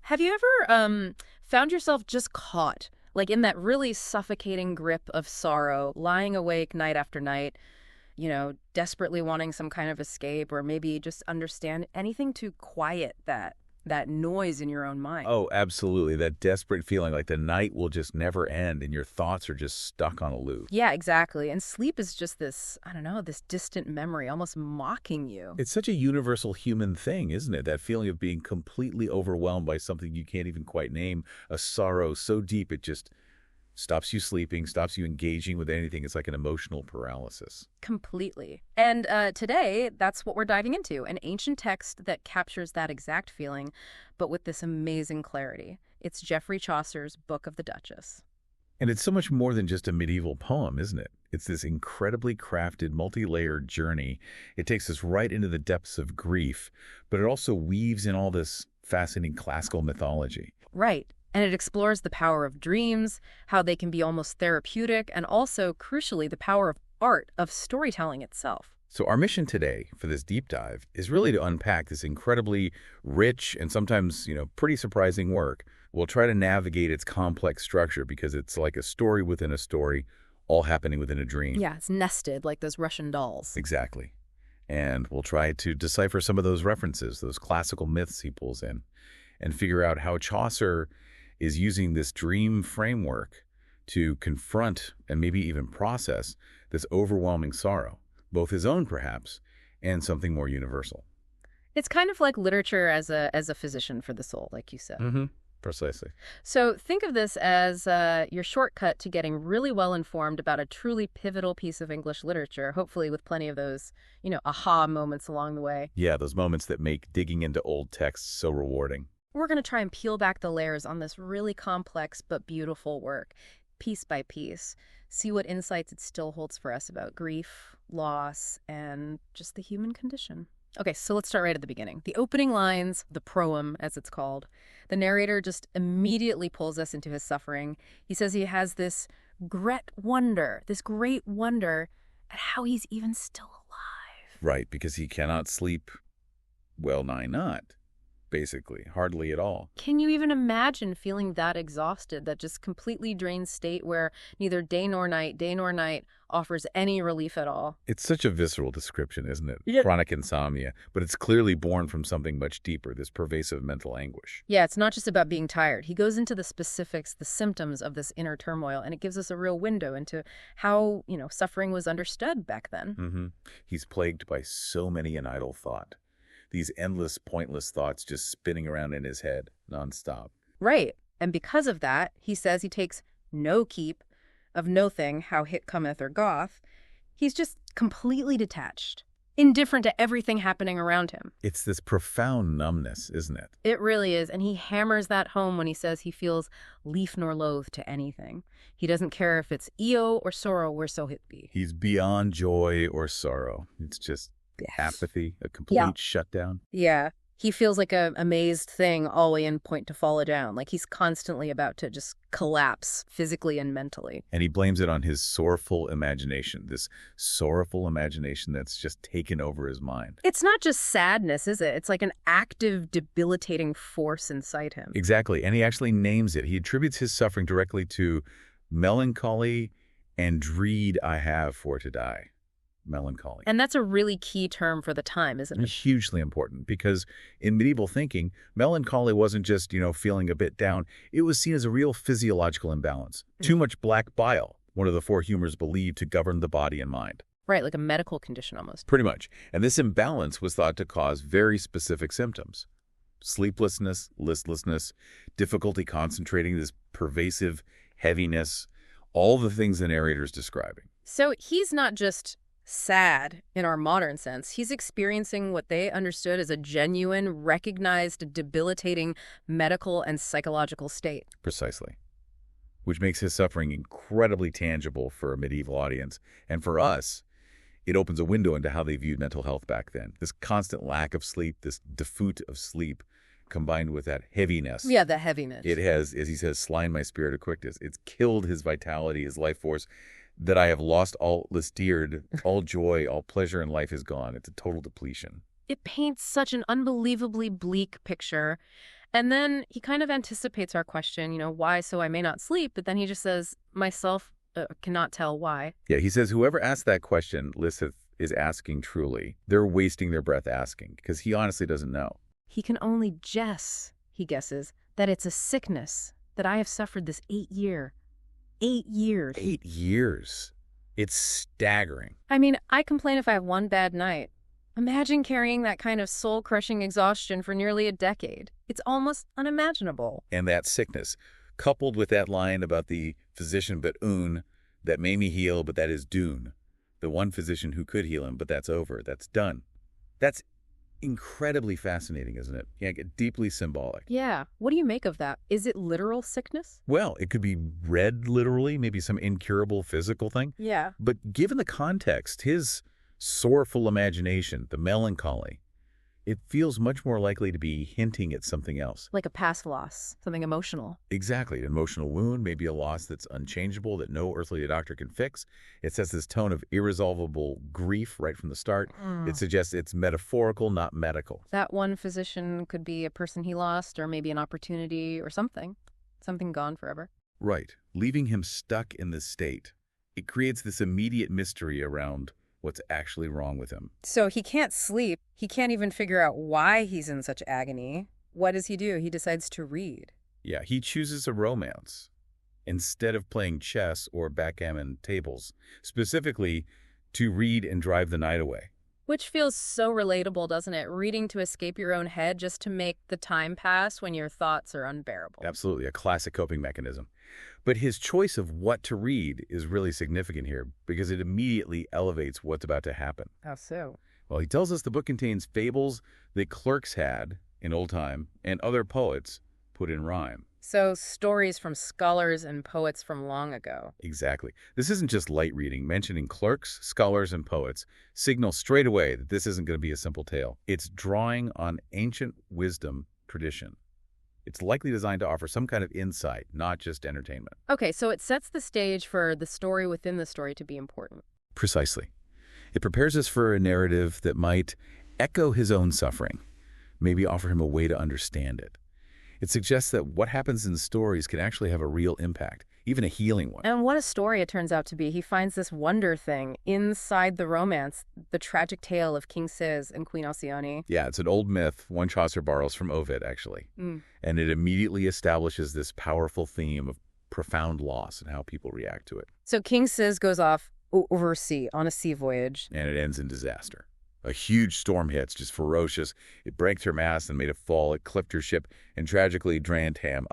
Have you ever found yourself just caught, like in that really suffocating grip of sorrow, lying awake night after night, desperately wanting some kind of escape or maybe just understand anything to quiet that noise in your own mind? Oh, absolutely. That desperate feeling like the night will just never end and your thoughts are just stuck on a loop. Yeah, exactly. And sleep is just this, I don't know, this distant memory, almost mocking you. It's such a universal human thing, isn't it? That feeling of being completely overwhelmed by something you can't even quite name, a sorrow so deep it just stops you sleeping, stops you engaging with anything. It's like an emotional paralysis. Completely. And today, that's what we're diving into, an ancient text that captures that exact feeling, but with this amazing clarity. It's Geoffrey Chaucer's Book of the Duchess. And it's so much more than just a medieval poem, isn't it? It's this incredibly crafted, multi-layered journey. It takes us right into the depths of grief, but it also weaves in all this fascinating classical mythology. Right. And it explores the power of dreams, how they can be almost therapeutic, and also, crucially, the power of art, of storytelling itself. So our mission today for this deep dive is really to unpack this incredibly rich and sometimes, pretty surprising work. We'll try to navigate its complex structure because it's like a story within a story, all happening within a dream. Yeah, it's nested like those Russian dolls. Exactly. And we'll try to decipher some of those references, those classical myths he pulls in, and figure out how Chaucer is using this dream framework to confront and maybe even process this overwhelming sorrow, both his own perhaps, and something more universal. It's kind of like literature as a physician for the soul, like you said. Mm-hmm. Precisely. So think of this as your shortcut to getting really well informed about a truly pivotal piece of English literature, hopefully with plenty of those, aha moments along the way. Yeah, those moments that make digging into old texts so rewarding. We're going to try and peel back the layers on this really complex but beautiful work, piece by piece, see what insights it still holds for us about grief, loss, and just the human condition. Okay, so let's start right at the beginning. The opening lines, the proem, as it's called, the narrator just immediately pulls us into his suffering. He says he has this great wonder at how he's even still alive. Right, because he cannot sleep, well nigh not. Basically, hardly at all. Can you even imagine feeling that exhausted, that just completely drained state where neither day nor night offers any relief at all? It's such a visceral description, isn't it? Yeah. Chronic insomnia, but it's clearly born from something much deeper, this pervasive mental anguish. Yeah, it's not just about being tired. He goes into the specifics, the symptoms of this inner turmoil, and it gives us a real window into how, suffering was understood back then. Mm-hmm. He's plagued by so many an idle thought. These endless, pointless thoughts just spinning around in his head nonstop. Right. And because of that, he says he takes no keep of no thing, how hit cometh or goth. He's just completely detached, indifferent to everything happening around him. It's this profound numbness, isn't it? It really is. And he hammers that home when he says he feels lief nor loath to anything. He doesn't care if it's eo or sorrow, whereso it be. He's beyond joy or sorrow. It's just apathy, a complete shutdown. Yeah. He feels like a amazed thing always in point to fall down. Like he's constantly about to just collapse physically and mentally. And he blames it on his sorrowful imagination, this sorrowful imagination that's just taken over his mind. It's not just sadness, is it? It's like an active, debilitating force inside him. Exactly. And he actually names it. He attributes his suffering directly to melancholy and dread I have for to die. Melancholy. And that's a really key term for the time, isn't it? Hugely important, because in medieval thinking, melancholy wasn't just, feeling a bit down. It was seen as a real physiological imbalance. Too much black bile, one of the four humors believed to govern the body and mind. Right, like a medical condition almost. Pretty much. And this imbalance was thought to cause very specific symptoms. Sleeplessness, listlessness, difficulty concentrating, this pervasive heaviness, all the things the narrator's describing. So he's not just sad in our modern sense. He's experiencing what they understood as a genuine, recognized, debilitating medical and psychological state. Precisely. Which makes his suffering incredibly tangible for a medieval audience. And for us, it opens a window into how they viewed mental health back then. This constant lack of sleep, this defoot of sleep, combined with that heaviness. Yeah, the heaviness. It has, as he says, slain my spirit of quickness. It's killed his vitality, his life force, that I have lost all listered, all joy, all pleasure in life is gone. It's a total depletion. It paints such an unbelievably bleak picture. And then he kind of anticipates our question, why so I may not sleep? But then he just says, myself cannot tell why. Yeah, he says whoever asked that question, listeth, is asking truly. They're wasting their breath asking, because he honestly doesn't know. He can only guess, he guesses, that it's a sickness, that I have suffered this 8 years. 8 years. 8 years. It's staggering. I mean, I complain if I have one bad night. Imagine carrying that kind of soul-crushing exhaustion for nearly a decade. It's almost unimaginable. And that sickness, coupled with that line about the physician but un, that made me heal, but that is dune. The one physician who could heal him, but that's over. That's done. That's incredibly fascinating, isn't it? Yeah, deeply symbolic. Yeah. What do you make of that? Is it literal sickness? Well, it could be read literally, maybe some incurable physical thing. Yeah. But given the context, his sorrowful imagination, the melancholy, it feels much more likely to be hinting at something else. Like a past loss, something emotional. Exactly. An emotional wound, maybe a loss that's unchangeable, that no earthly doctor can fix. It sets this tone of irresolvable grief right from the start. It suggests it's metaphorical, not medical. That one physician could be a person he lost, or maybe an opportunity or something. Something gone forever. Right. Leaving him stuck in this state. It creates this immediate mystery around what's actually wrong with him. So he can't sleep. He can't even figure out why he's in such agony. What does he do? He decides to read. Yeah, he chooses a romance instead of playing chess or backgammon tables, specifically to read and drive the night away. Which feels so relatable, doesn't it? Reading to escape your own head just to make the time pass when your thoughts are unbearable. Absolutely, a classic coping mechanism. But his choice of what to read is really significant here because it immediately elevates what's about to happen. How so? Well, he tells us the book contains fables that clerks had in old time and other poets put in rhyme. So stories from scholars and poets from long ago. Exactly. This isn't just light reading. Mentioning clerks, scholars, and poets signals straight away that this isn't going to be a simple tale. It's drawing on ancient wisdom tradition. It's likely designed to offer some kind of insight, not just entertainment. Okay, so it sets the stage for the story within the story to be important. Precisely. It prepares us for a narrative that might echo his own suffering, maybe offer him a way to understand it. It suggests that what happens in stories can actually have a real impact, even a healing one. And what a story it turns out to be. He finds this wonder thing inside the romance, the tragic tale of King Cis and Queen Alcyone. Yeah, it's an old myth, one Chaucer borrows from Ovid, actually. And it immediately establishes this powerful theme of profound loss and how people react to it. So King Cis goes off over sea on a sea voyage. And it ends in disaster. A huge storm hits, just ferocious. It breaks her mast and made it fall. It clipped her ship and tragically drained Ham.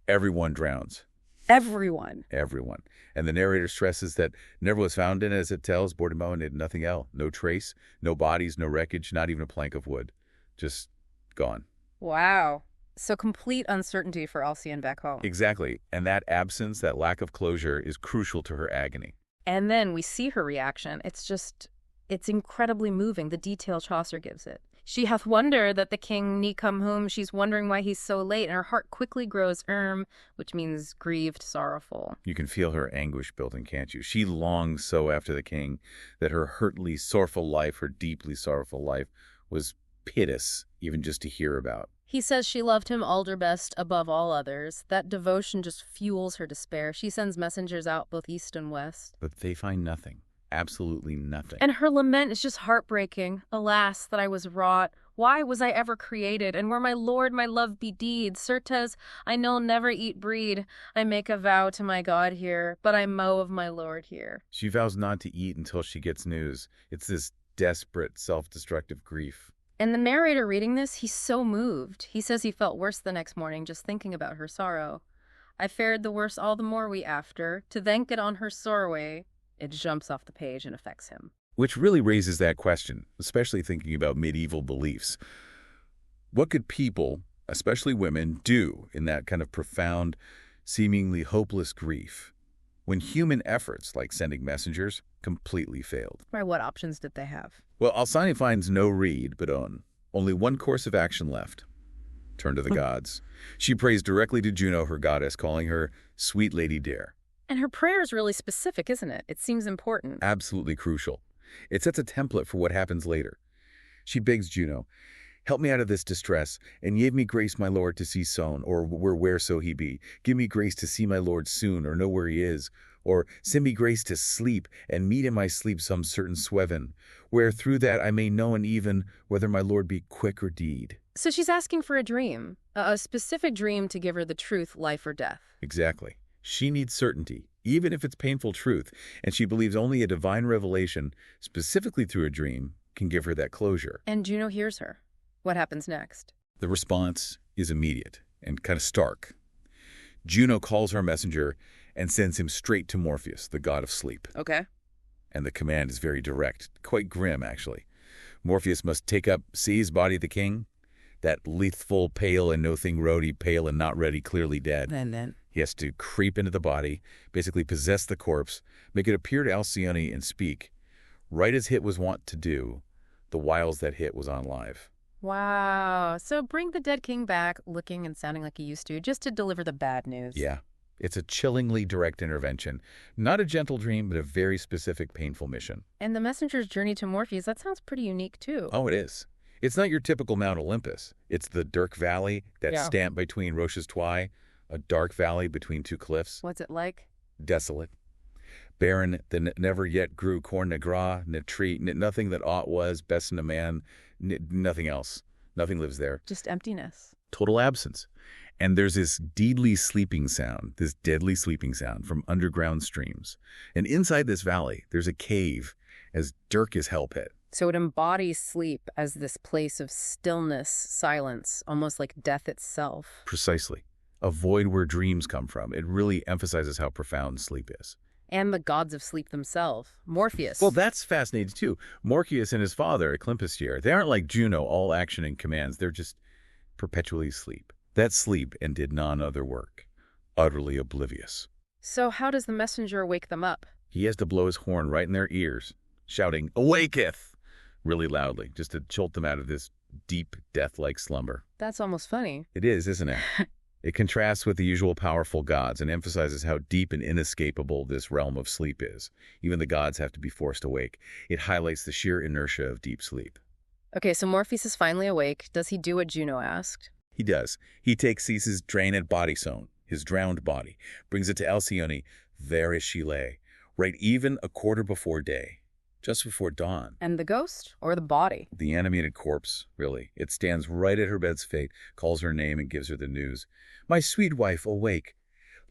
Everyone drowns. Everyone. Everyone. And the narrator stresses that never was found in, as it tells, Bordeaux and nothing else. No trace, no bodies, no wreckage, not even a plank of wood. Just gone. Wow. So complete uncertainty for Alcyone back home. Exactly. And that absence, that lack of closure is crucial to her agony. And then we see her reaction. It's incredibly moving, the detail Chaucer gives it. She hath wonder that the king ne come home. She's wondering why he's so late, and her heart quickly grows which means grieved, sorrowful. You can feel her anguish building, can't you? She longs so after the king that her hurtly, sorrowful life, her deeply sorrowful life, was piteous, even just to hear about. He says she loved him alderbest above all others. That devotion just fuels her despair. She sends messengers out both east and west. But they find nothing. Absolutely nothing. And her lament is just heartbreaking. Alas, that I was wrought. Why was I ever created? And where my lord my love be deed, certes, I know never eat breed. I make a vow to my God here, but I mow of my lord here. She vows not to eat until she gets news. It's this desperate, self-destructive grief. And the narrator reading this, he's so moved. He says he felt worse the next morning just thinking about her sorrow. I fared the worse all the more we after, to thank it on her sorroway. It jumps off the page and affects him. Which really raises that question, especially thinking about medieval beliefs. What could people, especially women, do in that kind of profound, seemingly hopeless grief when human efforts, like sending messengers, completely failed? Right, what options did they have? Well, Alcyone finds no reed but only one course of action left. Turn to the gods. She prays directly to Juno, her goddess, calling her sweet lady dear. And her prayer is really specific, isn't it? It seems important. Absolutely crucial. It sets a template for what happens later. She begs Juno, Help me out of this distress, and give me grace, my lord, to see soon, or whereso he be. Give me grace to see my lord soon, or know where he is. Or send me grace to sleep, and meet in my sleep some certain sweven, where through that I may know and even whether my lord be quick or deed. So she's asking for a dream, a specific dream to give her the truth, life or death. Exactly. She needs certainty, even if it's painful truth, and she believes only a divine revelation, specifically through a dream, can give her that closure. And Juno hears her. What happens next? The response is immediate and kind of stark. Juno calls her messenger and sends him straight to Morpheus, the god of sleep. Okay. And the command is very direct, quite grim, actually. Morpheus must take up, seize body of the king, that lethal, pale and no thing rody, pale and not ready, clearly dead. And then? He has to creep into the body, basically possess the corpse, make it appear to Alcyone and speak, right as Hit was wont to do, the whiles that Hit was on live. Wow. So bring the dead king back, looking and sounding like he used to, just to deliver the bad news. Yeah. It's a chillingly direct intervention. Not a gentle dream, but a very specific, painful mission. And the messenger's journey to Morpheus, that sounds pretty unique, too. Oh, it is. It's not your typical Mount Olympus. It's the Dirk Valley, that stamp between Roche's Twy, a dark valley between two cliffs. What's it like? Desolate. Barren, that never yet grew corn ne gras, ne tree, nothing that aught was, best in a man, nothing else. Nothing lives there. Just emptiness. Total absence. And there's this deadly sleeping sound, this deadly sleeping sound from underground streams. And inside this valley, there's a cave, as Dirk is hell pit. So it embodies sleep as this place of stillness, silence, almost like death itself. Precisely. A void where dreams come from. It really emphasizes how profound sleep is. And the gods of sleep themselves. Morpheus. Well, that's fascinating, too. Morpheus and his father, Eclympistier, they aren't like Juno, all action and commands. They're just perpetually asleep. That sleep and did none other work. Utterly oblivious. So how does the messenger wake them up? He has to blow his horn right in their ears, shouting, "Awaketh!" really loudly, just to jolt them out of this deep, death-like slumber. That's almost funny. It is, isn't it? It contrasts with the usual powerful gods and emphasizes how deep and inescapable this realm of sleep is. Even the gods have to be forced awake. It highlights the sheer inertia of deep sleep. Okay, so Morpheus is finally awake. Does he do what Juno asked? He does. He takes Cease's drained body zone, his drowned body, brings it to Alcyone, there as she lay, right even a quarter before day, just before dawn. And the ghost or the body? The animated corpse, really. It stands right at her bed's fate, calls her name and gives her the news. "My sweet wife, awake.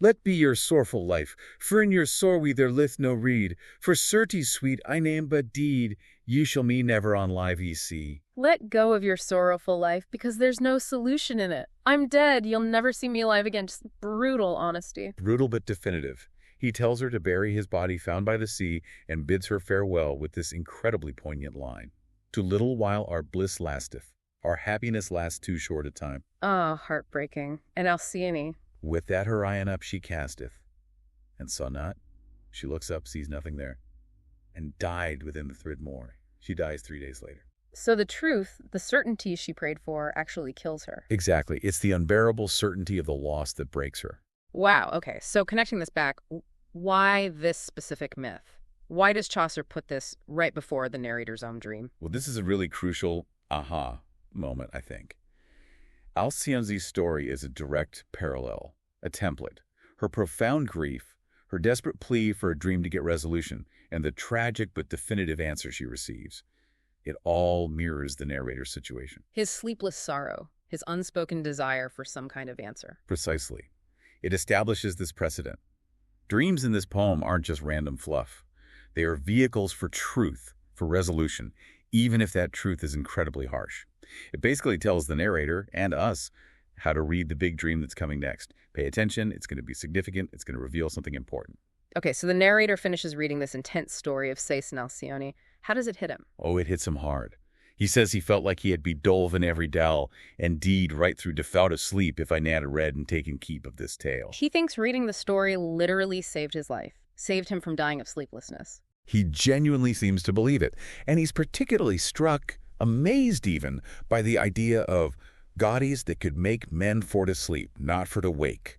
Let be your sorrowful life, for in your sorrow there lith no rede. For certes, sweet, I name but deed, ye shall me never on live ye see." Let go of your sorrowful life because there's no solution in it. I'm dead. You'll never see me alive again. Just brutal honesty. Brutal but definitive. He tells her to bury his body found by the sea and bids her farewell with this incredibly poignant line. "To little while our bliss lasteth. Our happiness lasts too short a time." Ah, heartbreaking. And Alcyone? With that her eye up she casteth, and saw not. She looks up, sees nothing there, and died within the thrid more. She dies 3 days later. So the truth, the certainty she prayed for, actually kills her. Exactly. It's the unbearable certainty of the loss that breaks her. Wow, okay. So connecting this back, why this specific myth? Why does Chaucer put this right before the narrator's own dream? Well, this is a really crucial aha moment, I think. Alcyone's story is a direct parallel, a template. Her profound grief, her desperate plea for a dream to get resolution, and the tragic but definitive answer she receives. It all mirrors the narrator's situation. His sleepless sorrow, his unspoken desire for some kind of answer. Precisely. It establishes this precedent. Dreams in this poem aren't just random fluff. They are vehicles for truth, for resolution, even if that truth is incredibly harsh. It basically tells the narrator, and us, how to read the big dream that's coming next. Pay attention, it's going to be significant, it's going to reveal something important. Okay, so the narrator finishes reading this intense story of Sais and Alcyone. How does it hit him? Oh, it hits him hard. He says he felt like he had be dolven every dell, and deed right through defout of sleep if I nad a read and taken keep of this tale. He thinks reading the story literally saved his life, saved him from dying of sleeplessness. He genuinely seems to believe it, and he's particularly struck, amazed even, by the idea of goddies that could make men for to sleep, not for to wake.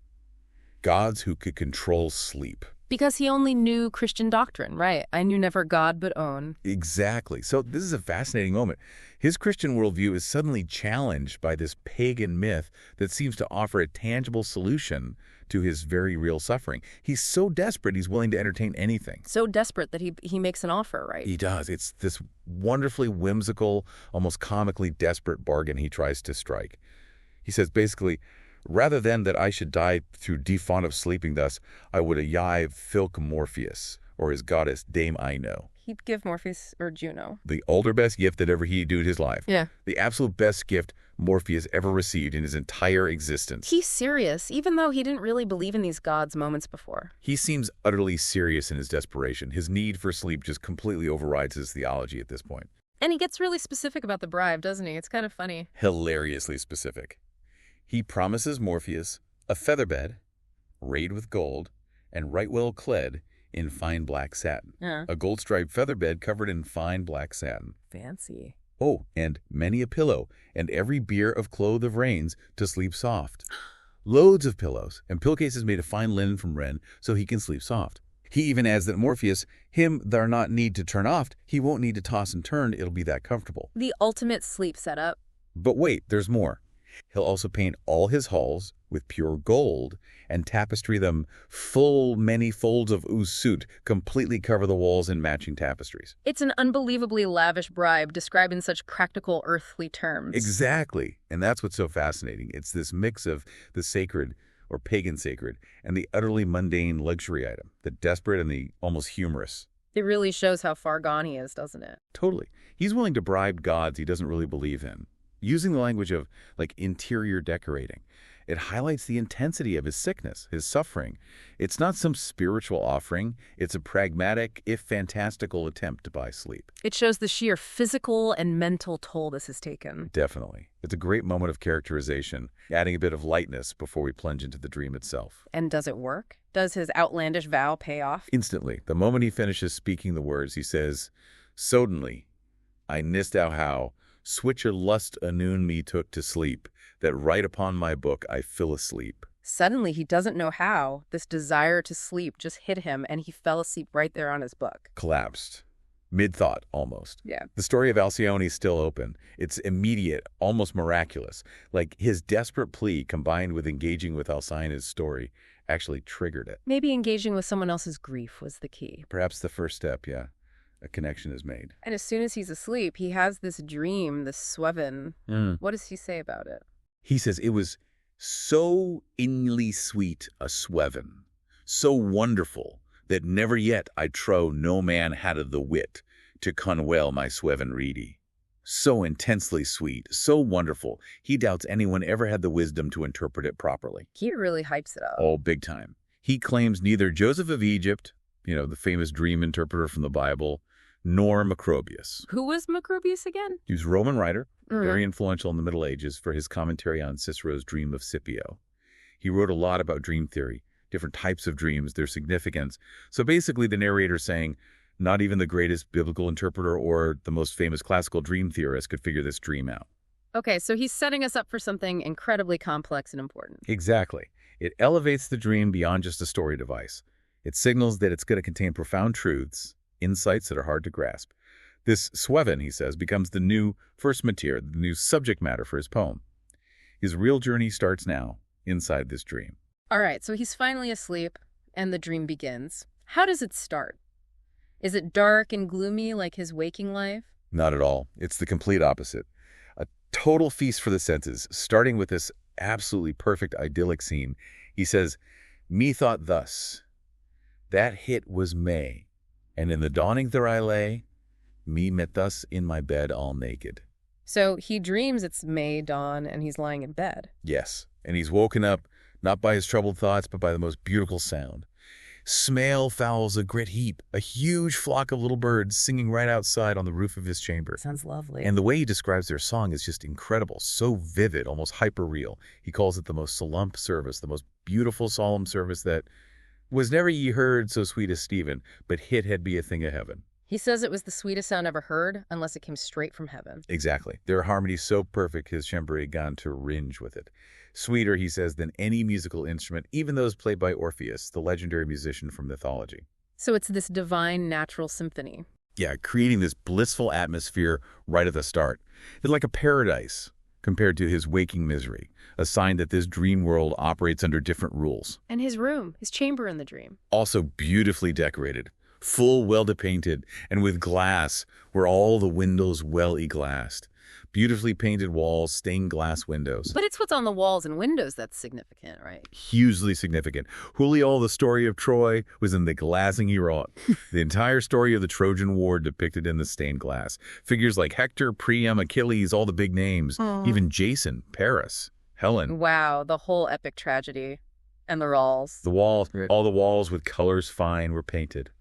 Gods who could control sleep. Because he only knew Christian doctrine, right? I knew never God but own. Exactly. So this is a fascinating moment. His Christian worldview is suddenly challenged by this pagan myth that seems to offer a tangible solution to his very real suffering. He's so desperate, he's willing to entertain anything. So desperate that he makes an offer, right? He does. It's this wonderfully whimsical, almost comically desperate bargain he tries to strike. He says basically, rather than that I should die through defaunt of sleeping thus, I would yive filk Morpheus, or his goddess Dame Ino. He'd give Morpheus or Juno. The older best gift that ever he do in his life. Yeah. The absolute best gift Morpheus ever received in his entire existence. He's serious, even though he didn't really believe in these gods moments before. He seems utterly serious in his desperation. His need for sleep just completely overrides his theology at this point. And he gets really specific about the bribe, doesn't he? It's kind of funny. Hilariously specific. He promises Morpheus a feather bed, rayed with gold, and right well clad in fine black satin. A gold-striped feather bed covered in fine black satin. Fancy. Oh, and many a pillow, and every bier of cloth of rains to sleep soft. Loads of pillows, and pillowcases made of fine linen from Ren, so he can sleep soft. He even adds that Morpheus, him there not need to turn oft, he won't need to toss and turn, it'll be that comfortable. The ultimate sleep setup. But wait, there's more. He'll also paint all his halls with pure gold and tapestry them full many folds of ooze suit, completely cover the walls in matching tapestries. It's an unbelievably lavish bribe described in such practical earthly terms. Exactly. And that's what's so fascinating. It's this mix of the sacred or pagan sacred and the utterly mundane luxury item, the desperate and the almost humorous. It really shows how far gone he is, doesn't it? Totally. He's willing to bribe gods he doesn't really believe in. Using the language of, like, interior decorating, it highlights the intensity of his sickness, his suffering. It's not some spiritual offering. It's a pragmatic, if fantastical, attempt to buy sleep. It shows the sheer physical and mental toll this has taken. Definitely. It's a great moment of characterization, adding a bit of lightness before we plunge into the dream itself. And does it work? Does his outlandish vow pay off? Instantly. The moment he finishes speaking the words, he says, "Suddenly, I nist out how switcher lust anoon me took to sleep, that right upon my book I fell asleep." Suddenly, he doesn't know how. This desire to sleep just hit him, and he fell asleep right there on his book. Collapsed. Mid-thought, almost. Yeah. The story of Alcyone is still open. It's immediate, almost miraculous. Like his desperate plea combined with engaging with Alcyone's story actually triggered it. Maybe engaging with someone else's grief was the key. Perhaps the first step, yeah. A connection is made. And as soon as he's asleep, he has this dream, this sweven. What does he say about it? He says it was so inly sweet a sweven, so wonderful, that never yet I trow no man had the wit to conwell my sweven reedy. So intensely sweet, so wonderful, he doubts anyone ever had the wisdom to interpret it properly. He really hypes it up. Oh, big time. He claims neither Joseph of Egypt, the famous dream interpreter from the Bible, nor Macrobius. Who was Macrobius again? He was a Roman writer, very influential in the Middle Ages for his commentary on Cicero's Dream of Scipio. He wrote a lot about dream theory, different types of dreams, their significance. So basically the narrator's saying, not even the greatest biblical interpreter or the most famous classical dream theorist could figure this dream out. Okay, so he's setting us up for something incredibly complex and important. Exactly. It elevates the dream beyond just a story device. It signals that it's going to contain profound truths, insights that are hard to grasp. This sweven, he says, becomes the new first material, the new subject matter for his poem. His real journey starts now, inside this dream. All right, so he's finally asleep, and the dream begins. How does it start? Is it dark and gloomy like his waking life? Not at all. It's the complete opposite. A total feast for the senses, starting with this absolutely perfect idyllic scene. He says, "Methought thus, that hit was May, and in the dawning there I lay, me met thus in my bed all naked." So he dreams it's May dawn, and he's lying in bed. Yes, and he's woken up not by his troubled thoughts, but by the most beautiful sound. Smale fowls a great heap, a huge flock of little birds singing right outside on the roof of his chamber. Sounds lovely. And the way he describes their song is just incredible, so vivid, almost hyper-real. He calls it the most solemn service, the most beautiful solemn service that was never ye heard so sweet as Stephen, but hit had be a thing of heaven. He says it was the sweetest sound ever heard, unless it came straight from heaven. Exactly. Their harmony's so perfect, his chambray gone to ringe with it. Sweeter, he says, than any musical instrument, even those played by Orpheus, the legendary musician from mythology. So it's this divine natural symphony. Yeah, creating this blissful atmosphere right at the start. It's like a paradise compared to his waking misery, a sign that this dream world operates under different rules. And his room, his chamber in the dream. Also beautifully decorated, full well-painted, and with glass where all the windows well-glassed. Beautifully painted walls, stained glass windows. But it's what's on the walls and windows that's significant, right? Hugely significant. Julio, the story of Troy, was in the glassing he wrought. The entire story of the Trojan War depicted in the stained glass. Figures like Hector, Priam, Achilles, all the big names. Even Jason, Paris, Helen. Wow, the whole epic tragedy. And the walls. The walls, all the walls with colors fine were painted.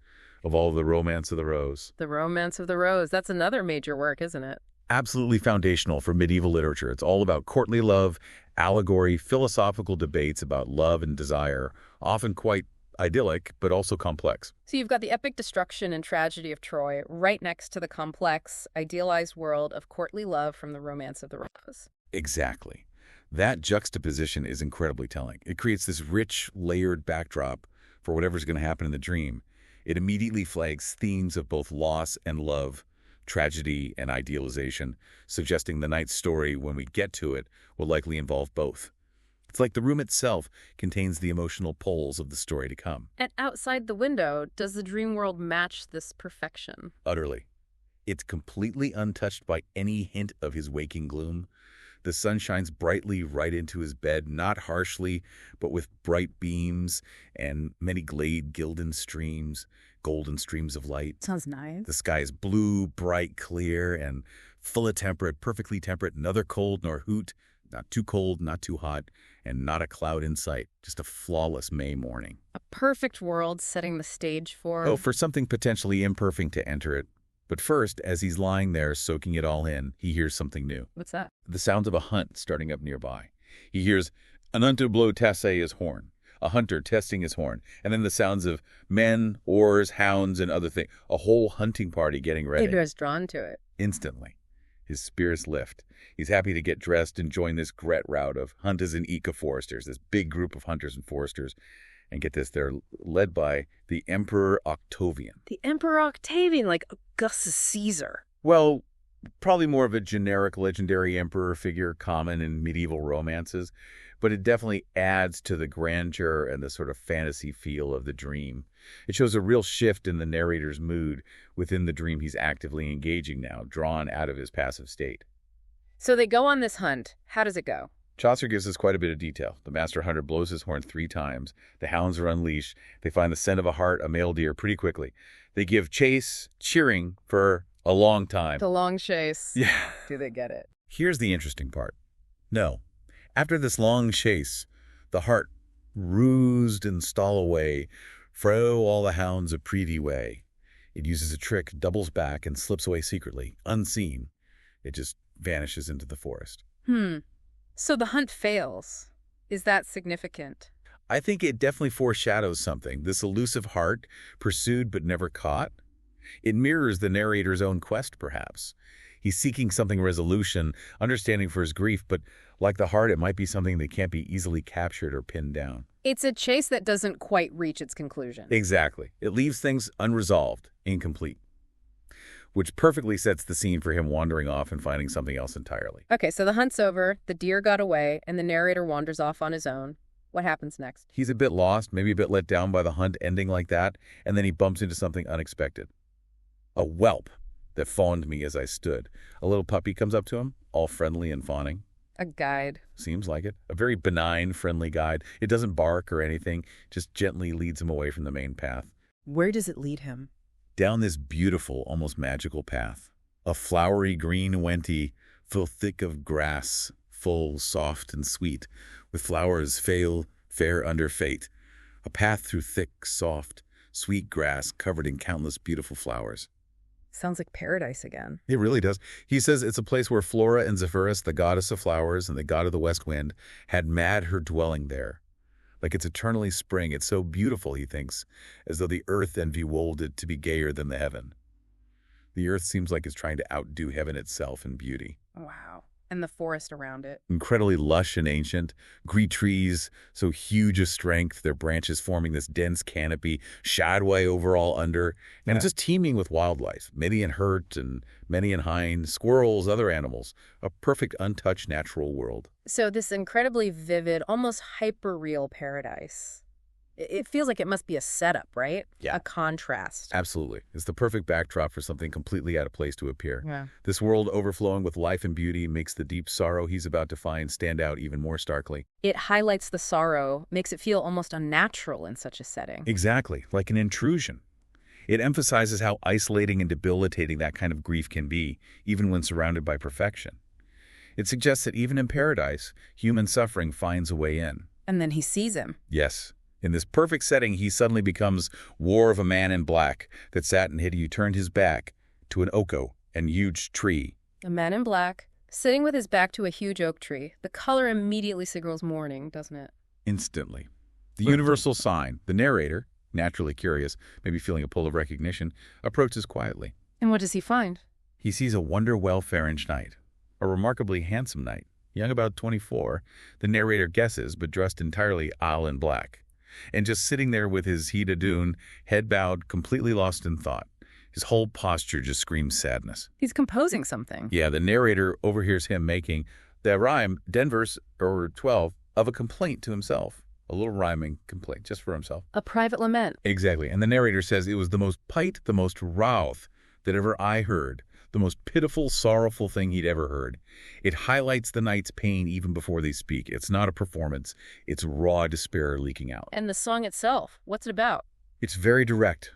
Of all the Romance of the Rose. The Romance of the Rose. That's another major work, isn't it? Absolutely foundational for medieval literature. It's all about courtly love, allegory, philosophical debates about love and desire, often quite idyllic, but also complex. So you've got the epic destruction and tragedy of Troy right next to the complex, idealized world of courtly love from the Romance of the Rose. Exactly. That juxtaposition is incredibly telling. It creates this rich, layered backdrop for whatever's going to happen in the dream. It immediately flags themes of both loss and love, tragedy and idealization, suggesting the night's story, when we get to it, will likely involve both. It's like the room itself contains the emotional poles of the story to come. And outside the window, does the dream world match this perfection? Utterly. It's completely untouched by any hint of his waking gloom. The sun shines brightly right into his bed, not harshly, but with bright beams and many golden streams of light. Sounds nice. The sky is blue, bright, clear, and full of temperate, perfectly temperate, neither cold nor hoot, not too cold, not too hot, and not a cloud in sight. Just a flawless May morning. A perfect world setting the stage for... For something potentially imperfect to enter it. But first, as he's lying there soaking it all in, he hears something new. What's that? The sounds of a hunt starting up nearby. He hears an hunter blow his horn, a hunter testing his horn, and then the sounds of men, oars, hounds, and other things. A whole hunting party getting ready. He was drawn to it. Instantly, his spirits lift. He's happy to get dressed and join this gret rout of hunters and eco-foresters, this big group of hunters and foresters. And get this, they're led by the Emperor Octavian. The Emperor Octavian, like Augustus Caesar. Well, probably more of a generic legendary emperor figure common in medieval romances, but it definitely adds to the grandeur and the sort of fantasy feel of the dream. It shows a real shift in the narrator's mood within the dream he's actively engaging now, drawn out of his passive state. So they go on this hunt. How does it go? Chaucer gives us quite a bit of detail. The master hunter blows his horn 3 times. The hounds are unleashed. They find the scent of a hart, a male deer, pretty quickly. They give chase, cheering for a long time. The long chase. Yeah. Do they get it? Here's the interesting part. No. After this long chase, the hart roosed and stole away, fro all the hounds a pretty way. It uses a trick, doubles back, and slips away secretly, unseen. It just vanishes into the forest. So the hunt fails. Is that significant? I think it definitely foreshadows something. This elusive hart, pursued but never caught. It mirrors the narrator's own quest, perhaps. He's seeking something resolution, understanding for his grief, but like the hart, it might be something that can't be easily captured or pinned down. It's a chase that doesn't quite reach its conclusion. Exactly. It leaves things unresolved, incomplete, which perfectly sets the scene for him wandering off and finding something else entirely. Okay, so the hunt's over, the deer got away, and the narrator wanders off on his own. What happens next? He's a bit lost, maybe a bit let down by the hunt ending like that, and then he bumps into something unexpected. A whelp that fawned me as I stood. A little puppy comes up to him, all friendly and fawning. A guide. Seems like it. A very benign, friendly guide. It doesn't bark or anything, just gently leads him away from the main path. Where does it lead him? Down this beautiful, almost magical path. A flowery green wenty, full thick of grass, full, soft, and sweet, with flowers fair under fate. A path through thick, soft, sweet grass covered in countless beautiful flowers. Sounds like paradise again. It really does. He says it's a place where Flora and Zephyrus, the goddess of flowers and the god of the west wind, had made her dwelling there. Like it's eternally spring. It's so beautiful, he thinks, as though the earth envy wold it to be gayer than the heaven. The earth seems like it's trying to outdo heaven itself in beauty. Wow. And the forest around it. Incredibly lush and ancient, great trees, so huge of strength, their branches forming this dense canopy, shadowy over all under, and it's just teeming with wildlife, many in hurt and many in hind, squirrels, other animals, a perfect untouched natural world. So this incredibly vivid, almost hyper-real paradise. It feels like it must be a setup, right? Yeah. A contrast. Absolutely. It's the perfect backdrop for something completely out of place to appear. Yeah. This world overflowing with life and beauty makes the deep sorrow he's about to find stand out even more starkly. It highlights the sorrow, makes it feel almost unnatural in such a setting. Exactly, like an intrusion. It emphasizes how isolating and debilitating that kind of grief can be, even when surrounded by perfection. It suggests that even in paradise, human suffering finds a way in. And then he sees him. Yes. In this perfect setting, he suddenly becomes War of a Man in Black that sat and he turned his back to an oako and huge tree. A man in black, sitting with his back to a huge oak tree. The color immediately signals mourning, doesn't it? Instantly. The universal sign, the narrator, naturally curious, maybe feeling a pull of recognition, approaches quietly. And what does he find? He sees a wonder-well-faringed knight, a remarkably handsome knight, young about 24, the narrator guesses, but dressed entirely all in black. And just sitting there with his hida-dune, head bowed, completely lost in thought. His whole posture just screams sadness. He's composing something. Yeah, the narrator overhears him making the rhyme, 10 verse or 12, of a complaint to himself. A little rhyming complaint, just for himself. A private lament. Exactly. And the narrator says it was the most pite, the most routh that ever I heard. The most pitiful, sorrowful thing he'd ever heard. It highlights the knight's pain even before they speak. It's not a performance. It's raw despair leaking out. And the song itself, what's it about? It's very direct.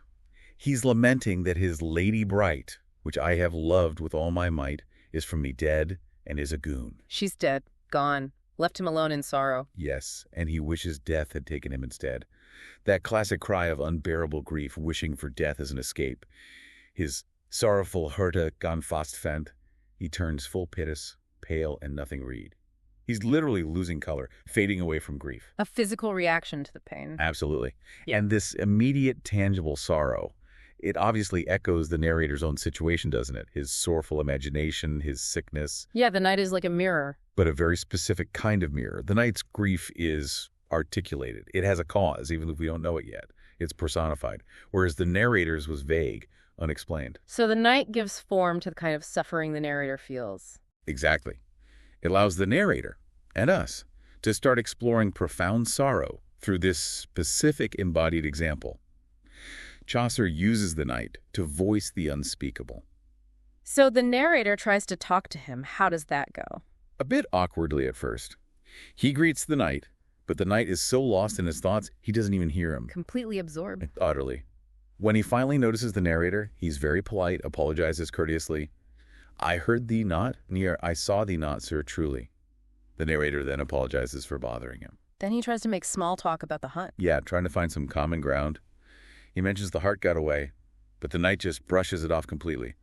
He's lamenting that his lady bright, which I have loved with all my might, is from me dead and is a goon. She's dead, gone, left him alone in sorrow. Yes, and he wishes death had taken him instead. That classic cry of unbearable grief, wishing for death as an escape. His sorrowful herte gone fast fent, he turns full pitiless, pale, and nothing read. He's literally losing color, fading away from grief. A physical reaction to the pain. Absolutely. Yeah. And this immediate, tangible sorrow, it obviously echoes the narrator's own situation, doesn't it? His sorrowful imagination, his sickness. Yeah, the night is like a mirror. But a very specific kind of mirror. The knight's grief is articulated. It has a cause, even if we don't know it yet. It's personified. Whereas the narrator's was vague, unexplained. So the night gives form to the kind of suffering the narrator feels. Exactly. It allows the narrator, and us, to start exploring profound sorrow through this specific embodied example. Chaucer uses the night to voice the unspeakable. So the narrator tries to talk to him. How does that go? A bit awkwardly at first. He greets the knight, but the knight is so lost in his thoughts, he doesn't even hear him. Completely absorbed. Utterly. When he finally notices the narrator, he's very polite, apologizes courteously. I heard thee not, near I saw thee not, sir, truly. The narrator then apologizes for bothering him. Then he tries to make small talk about the hunt. Yeah, trying to find some common ground. He mentions the hart got away, but the knight just brushes it off completely.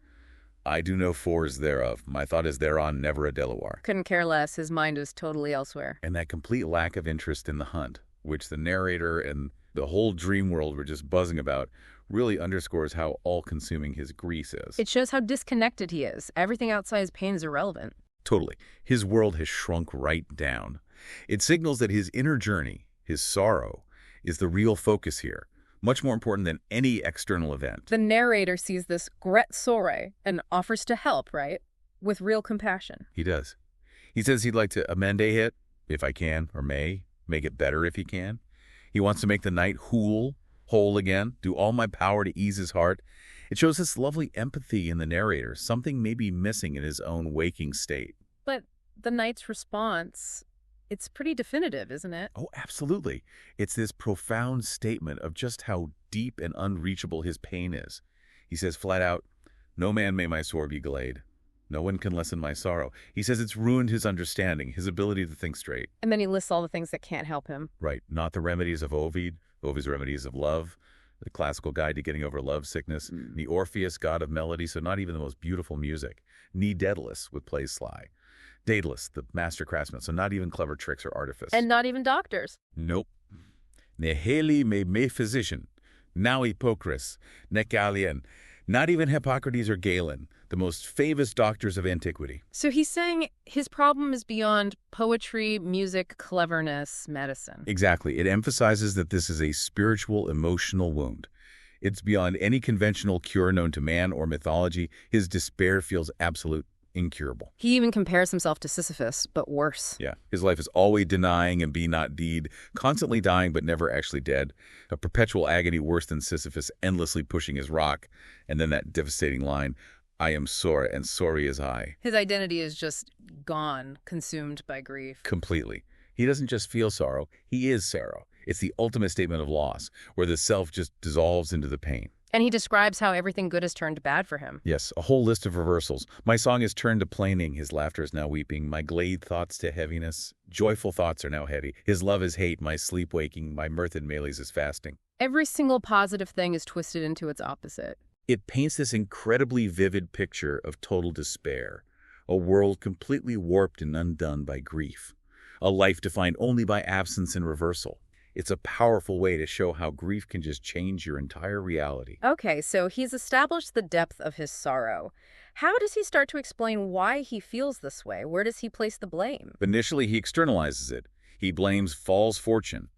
I do no fors thereof. My thought is thereon never a Delaware. Couldn't care less. His mind is totally elsewhere. And that complete lack of interest in the hunt, which the narrator and the whole dream world were just buzzing about, really underscores how all-consuming his grief is. It shows how disconnected he is. Everything outside his pain is irrelevant. Totally. His world has shrunk right down. It signals that his inner journey, his sorrow, is the real focus here, much more important than any external event. The narrator sees this gret sore and offers to help, right? With real compassion. He does. He says he'd like to amend a hit, if I can, or may, make it better if he can. He wants to make the knight whole again, do all my power to ease his heart. It shows this lovely empathy in the narrator, something may be missing in his own waking state. But the knight's response, it's pretty definitive, isn't it? Oh, absolutely. It's this profound statement of just how deep and unreachable his pain is. He says flat out, no man may my sore be glad. No one can lessen my sorrow. He says it's ruined his understanding, his ability to think straight. And then he lists all the things that can't help him. Right. Not the remedies of Ovid, Ovid's remedies of love, the classical guide to getting over love sickness, the Orpheus, god of melody, so not even the most beautiful music. Ni Daedalus with plays sly. Daedalus, the master craftsman, so not even clever tricks or artifice. And not even doctors. Nope. Ne heli me physician, now Hippocrates, nec alien, Not even Hippocrates or Galen, the most famous doctors of antiquity. So he's saying his problem is beyond poetry, music, cleverness, medicine. Exactly. It emphasizes that this is a spiritual, emotional wound. It's beyond any conventional cure known to man or mythology. His despair feels absolute, incurable. He even compares himself to Sisyphus, but worse. Yeah. His life is always denying and be not deed, constantly dying but never actually dead. A perpetual agony worse than Sisyphus endlessly pushing his rock. And then that devastating line, I am sore and sorry as I. His identity is just gone, consumed by grief. Completely. He doesn't just feel sorrow, he is sorrow. It's the ultimate statement of loss, where the self just dissolves into the pain. And he describes how everything good has turned bad for him. Yes, a whole list of reversals. My song is turned to plaining, his laughter is now weeping, my glad thoughts to heaviness. Joyful thoughts are now heady. His love is hate, my sleep waking, my mirth and melees is fasting. Every single positive thing is twisted into its opposite. It paints this incredibly vivid picture of total despair, a world completely warped and undone by grief, a life defined only by absence and reversal. It's a powerful way to show how grief can just change your entire reality. Okay, so he's established the depth of his sorrow. How does he start to explain why he feels this way? Where does he place the blame? Initially, he externalizes it. He blames false fortune.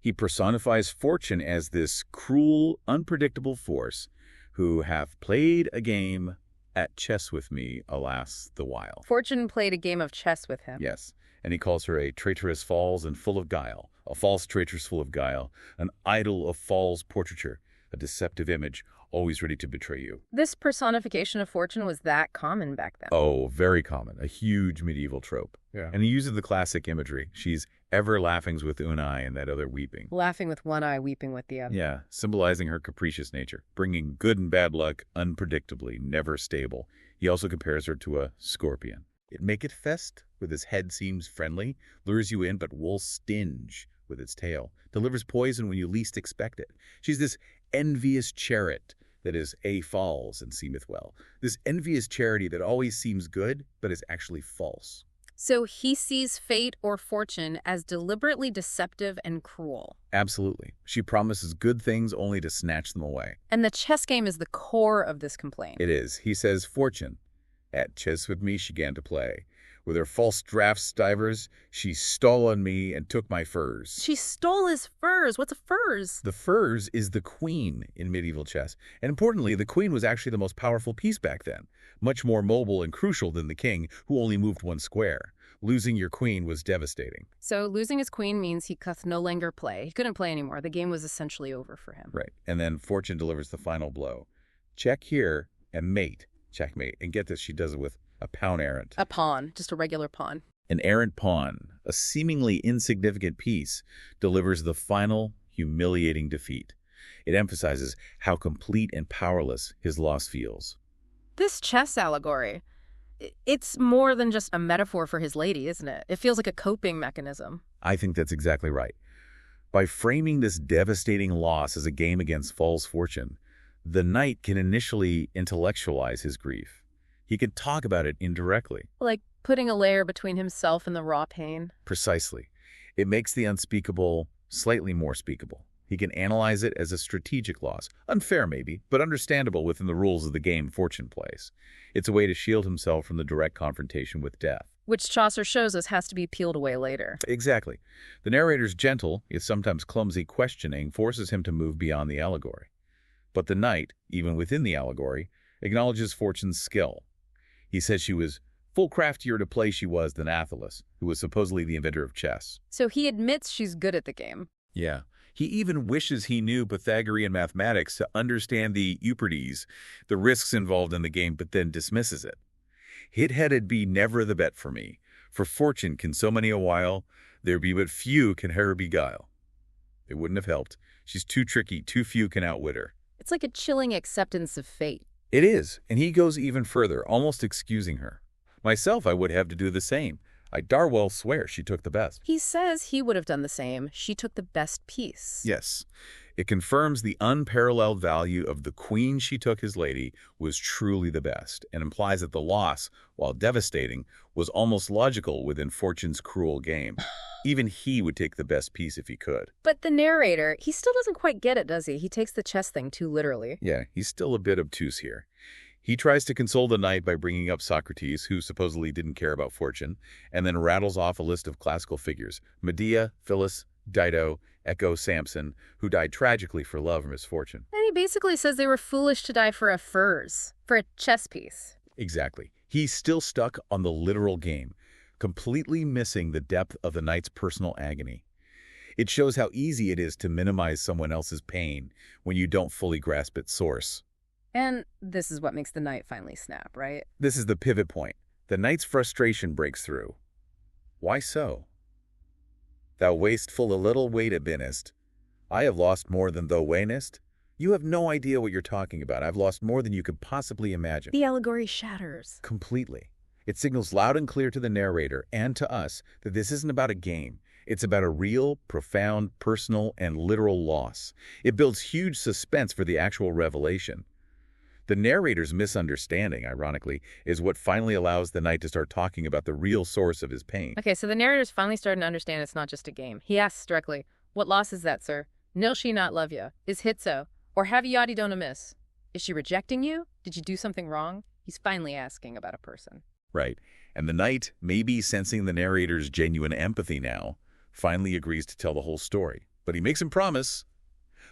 He personifies fortune as this cruel, unpredictable force who hath played a game at chess with me, alas, the while. Fortune played a game of chess with him. Yes, and he calls her a traitorous false and full of guile, a false traitress full of guile, an idol of false portraiture, a deceptive image, always ready to betray you. This personification of fortune was that common back then. Oh, very common, a huge medieval trope. Yeah. And he uses the classic imagery. She's ever laughing with one eye and that other weeping. Laughing with one eye, weeping with the other. Yeah, symbolizing her capricious nature, bringing good and bad luck unpredictably, never stable. He also compares her to a scorpion. It maketh fest, with his head seems friendly, lures you in, but will stinge with its tail, delivers poison when you least expect it. She's this envious chariot that is false and seemeth well. This envious charity that always seems good, but is actually false. So he sees fate or fortune as deliberately deceptive and cruel. Absolutely. She promises good things only to snatch them away. And the chess game is the core of this complaint. It is. He says, Fortune, at chess with me she gan to play. With her false draft stivers, she stole on me and took my furs. She stole his furs. What's a furs? The furs is the queen in medieval chess. And importantly, the queen was actually the most powerful piece back then, much more mobile and crucial than the king, who only moved one square. Losing your queen was devastating. So losing his queen means he could no longer play. He couldn't play anymore. The game was essentially over for him. Right. And then Fortune delivers the final blow. Check here and mate. Checkmate. And get this, she does it with a pawn errant. A pawn, just a regular pawn. An errant pawn, a seemingly insignificant piece, delivers the final, humiliating defeat. It emphasizes how complete and powerless his loss feels. This chess allegory, it's more than just a metaphor for his lady, isn't it? It feels like a coping mechanism. I think that's exactly right. By framing this devastating loss as a game against false fortune, the knight can initially intellectualize his grief. He can talk about it indirectly. Like putting a layer between himself and the raw pain. Precisely. It makes the unspeakable slightly more speakable. He can analyze it as a strategic loss. Unfair, maybe, but understandable within the rules of the game Fortune plays. It's a way to shield himself from the direct confrontation with death. Which Chaucer shows us has to be peeled away later. Exactly. The narrator's gentle, yet sometimes clumsy questioning forces him to move beyond the allegory. But the knight, even within the allegory, acknowledges Fortune's skill. He says she was full craftier to play she was than Athalas, who was supposedly the inventor of chess. So he admits she's good at the game. Yeah. He even wishes he knew Pythagorean mathematics to understand the Euphrates, the risks involved in the game, but then dismisses it. Hit-headed be never the bet for me, for fortune can so many a while, there be but few can her beguile. It wouldn't have helped. She's too tricky, too few can outwit her. It's like a chilling acceptance of fate. It is, and he goes even further, almost excusing her. Myself, I would have to do the same. I darwell swear she took the best. He says he would have done the same. She took the best piece. Yes, it confirms the unparalleled value of the queen she took his lady was truly the best, and implies that the loss, while devastating, was almost logical within Fortune's cruel game. Even he would take the best piece if he could. But the narrator, he still doesn't quite get it, does he? He takes the chess thing too literally. Yeah, he's still a bit obtuse here. He tries to console the knight by bringing up Socrates, who supposedly didn't care about fortune, and then rattles off a list of classical figures: Medea, Phyllis, Dido, Echo, Samson, who died tragically for love or misfortune. And he basically says they were foolish to die for a chess piece. Exactly. He's still stuck on the literal game, completely missing the depth of the knight's personal agony. It shows how easy it is to minimize someone else's pain when you don't fully grasp its source. And this is what makes the knight finally snap, right? This is the pivot point. The knight's frustration breaks through. Why so? Thou wasteful a little wait binnest. I have lost more than thou weinest. You have no idea what you're talking about. I've lost more than you could possibly imagine. The allegory shatters. Completely. It signals loud and clear to the narrator and to us that this isn't about a game. It's about a real, profound, personal, and literal loss. It builds huge suspense for the actual revelation. The narrator's misunderstanding, ironically, is what finally allows the knight to start talking about the real source of his pain. Okay, so the narrator's finally starting to understand it's not just a game. He asks directly, "What loss is that, sir? Nil she not love you? Is hit so? Or have you yadi done amiss? Is she rejecting you? Did you do something wrong?" He's finally asking about a person. Right. And the knight, maybe sensing the narrator's genuine empathy now, finally agrees to tell the whole story. But he makes him promise,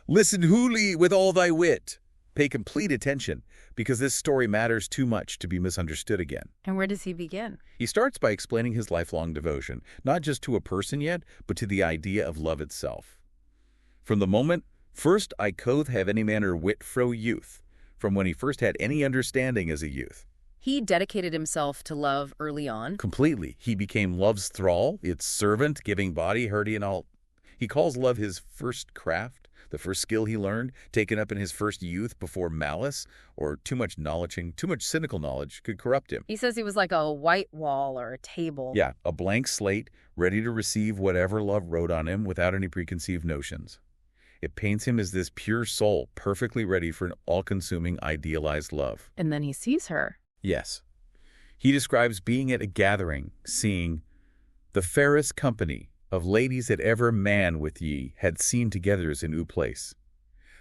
"Listen wholly with all thy wit. Pay complete attention, because this story matters too much to be misunderstood again." And where does he begin? He starts by explaining his lifelong devotion, not just to a person yet, but to the idea of love itself. From the moment, first I coth have any manner wit fro youth, from when he first had any understanding as a youth. He dedicated himself to love early on. Completely. He became love's thrall, its servant, giving body, hurdy, and all. He calls love his first craft, the first skill he learned, taken up in his first youth before malice, or too much cynical knowledge could corrupt him. He says he was like a white wall or a table. Yeah, a blank slate, ready to receive whatever love wrote on him without any preconceived notions. It paints him as this pure soul, perfectly ready for an all-consuming, idealized love. And then he sees her. Yes. He describes being at a gathering, seeing the fairest company of ladies that ever man with ye had seen together as in oo place.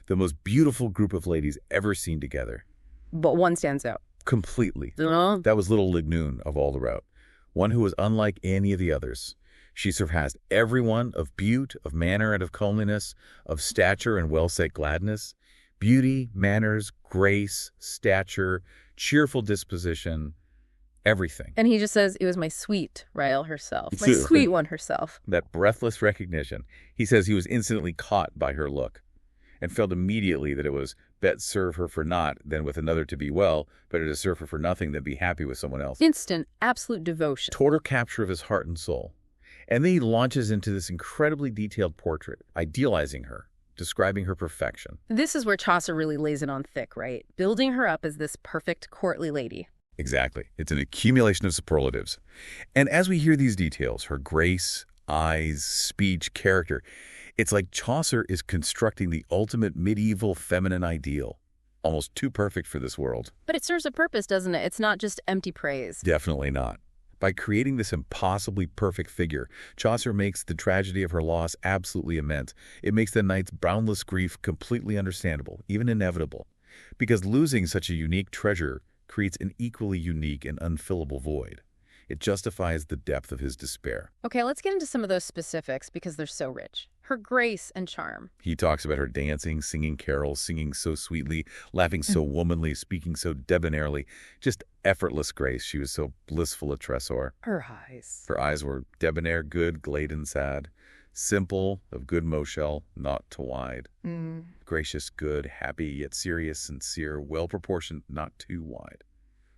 The most beautiful group of ladies ever seen together. But one stands out. Completely. Uh-huh. That was little Lignoun of all the rout, one who was unlike any of the others. She surpassed everyone of beauty, of manner, and of comeliness, of stature and well-set gladness, beauty, manners, grace, stature, cheerful disposition, everything. And he just says, "It was my sweet Rael herself. My sweet one herself." That breathless recognition. He says he was instantly caught by her look and felt immediately that it was bet serve her for naught than with another to be well, better to serve her for nothing than be happy with someone else. Instant, absolute devotion. Total capture of his heart and soul. And then he launches into this incredibly detailed portrait, idealizing her, describing her perfection. This is where Chaucer really lays it on thick, right? Building her up as this perfect courtly lady. Exactly. It's an accumulation of superlatives. And as we hear these details, her grace, eyes, speech, character, it's like Chaucer is constructing the ultimate medieval feminine ideal, almost too perfect for this world. But it serves a purpose, doesn't it? It's not just empty praise. Definitely not. By creating this impossibly perfect figure, Chaucer makes the tragedy of her loss absolutely immense. It makes the knight's boundless grief completely understandable, even inevitable. Because losing such a unique treasure creates an equally unique and unfillable void. It justifies the depth of his despair. Okay, let's get into some of those specifics because they're so rich. Her grace and charm. He talks about her dancing, singing carols, singing so sweetly, laughing so womanly, speaking so debonairly. Just effortless grace. She was so blissful a tresor. Her eyes. Her eyes were debonair, good, glad, and sad. Simple, of good moshell, not too wide. Gracious, good, happy, yet serious, sincere, well-proportioned, not too wide.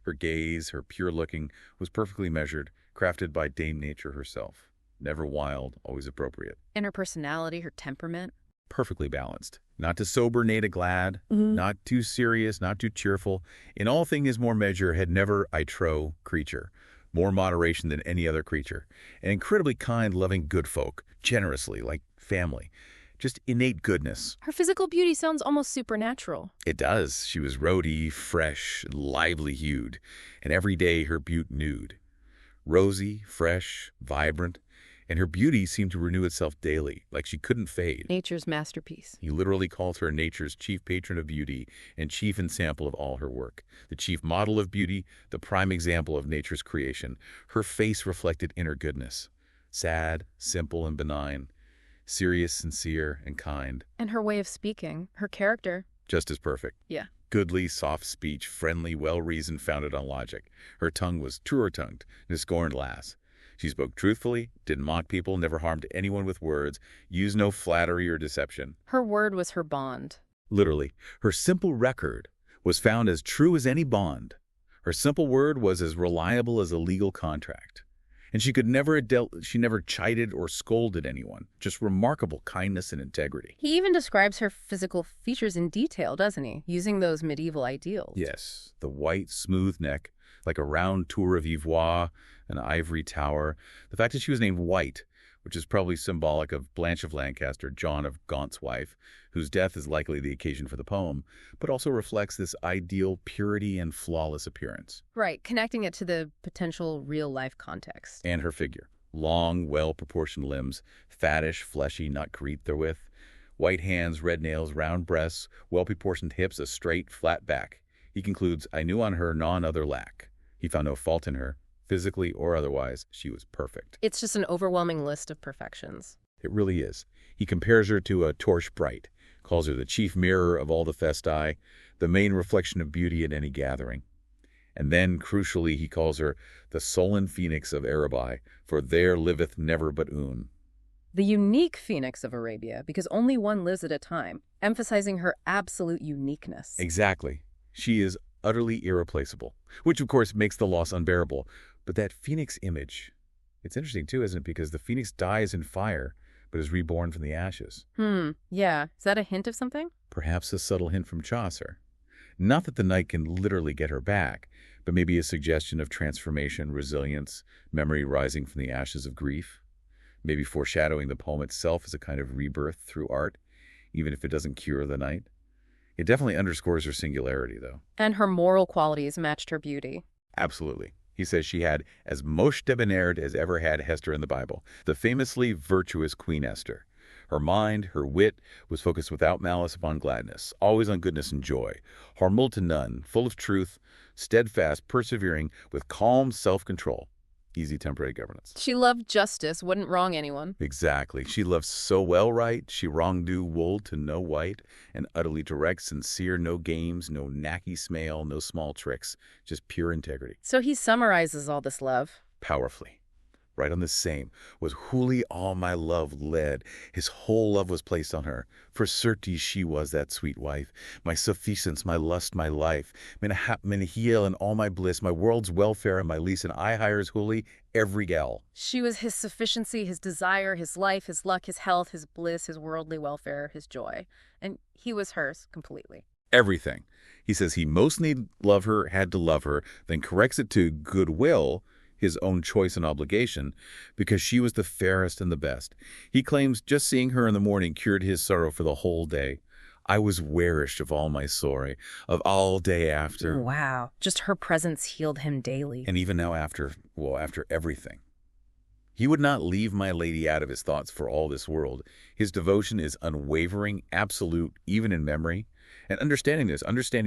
Her gaze, her pure looking, was perfectly measured, crafted by Dame Nature herself. Never wild, always appropriate. And her personality, her temperament. Perfectly balanced. Not too sober, nay to glad, not too serious, not too cheerful. In all things more measure had never, I trow, creature. more moderation than any other creature, and incredibly kind, loving good folk, generously, like family. Just innate goodness. Her physical beauty sounds almost supernatural. It does. She was rosy, fresh, lively-hued, and every day her beauty nude. Rosy, fresh, vibrant, and her beauty seemed to renew itself daily, like she couldn't fade. Nature's masterpiece. He literally called her nature's chief patron of beauty and chief ensample of all her work. The chief model of beauty, the prime example of nature's creation. Her face reflected inner goodness. Sad, simple, and benign. Serious, sincere, and kind. And her way of speaking, her character. Just as perfect. Yeah. Goodly, soft speech, friendly, well-reasoned, founded on logic. Her tongue was truer-tongued, and a scorned lass. She spoke truthfully, didn't mock people, never harmed anyone with words, used no flattery or deception. Her word was her bond. Literally, her simple record was found as true as any bond. Her simple word was as reliable as a legal contract. And she never chided or scolded anyone. Just remarkable kindness and integrity. He even describes her physical features in detail, doesn't he? Using those medieval ideals. Yes, the white, smooth neck, like a round tour of ivoire, an ivory tower. The fact that she was named White, which is probably symbolic of Blanche of Lancaster, John of Gaunt's wife, whose death is likely the occasion for the poem, but also reflects this ideal purity and flawless appearance. Right, connecting it to the potential real-life context. And her figure. Long, well-proportioned limbs, fattish, fleshy, not creased therewith, white hands, red nails, round breasts, well-proportioned hips, a straight, flat back. He concludes, I knew on her none other lack. He found no fault in her. Physically or otherwise, she was perfect. It's just an overwhelming list of perfections. It really is. He compares her to a torch bright, calls her the chief mirror of all the festi, the main reflection of beauty at any gathering. And then, crucially, he calls her the sullen phoenix of Araby, for there liveth never but un. The unique phoenix of Arabia, because only one lives at a time, emphasizing her absolute uniqueness. Exactly. She is utterly irreplaceable, which of course makes the loss unbearable. But that phoenix image, it's interesting too, isn't it? Because the phoenix dies in fire, but is reborn from the ashes. Yeah. Is that a hint of something? Perhaps a subtle hint from Chaucer. Not that the knight can literally get her back, but maybe a suggestion of transformation, resilience, memory rising from the ashes of grief. Maybe foreshadowing the poem itself as a kind of rebirth through art, even if it doesn't cure the knight. It definitely underscores her singularity, though. And her moral qualities matched her beauty. Absolutely. He says she had as most debonair as ever had Hester in the Bible, the famously virtuous Queen Esther. Her mind, her wit, was focused without malice upon gladness, always on goodness and joy, harmful to none, full of truth, steadfast, persevering, with calm self-control, easy temperate governance. She loved justice, wouldn't wrong anyone. Exactly. She loved so well right, she wrongdo wool to no white, and utterly direct, sincere, no games, no knacky smale, no small tricks, just pure integrity. So he summarizes all this love. Powerfully. Right on the same, was wholly all my love led. His whole love was placed on her. For certes she was that sweet wife, my sufficience, my lust, my life, min heal and all my bliss, my world's welfare and my lease, and I hires wholly every gal. She was his sufficiency, his desire, his life, his luck, his health, his bliss, his worldly welfare, his joy. And he was hers completely. Everything. He says he most need love her, had to love her, then corrects it to goodwill, his own choice and obligation, because she was the fairest and the best. He claims just seeing her in the morning cured his sorrow for the whole day. I was wearish of all my sorrow, of all day after. Wow. Just her presence healed him daily. And even now after everything. He would not leave my lady out of his thoughts for all this world. His devotion is unwavering, absolute, even in memory. And understanding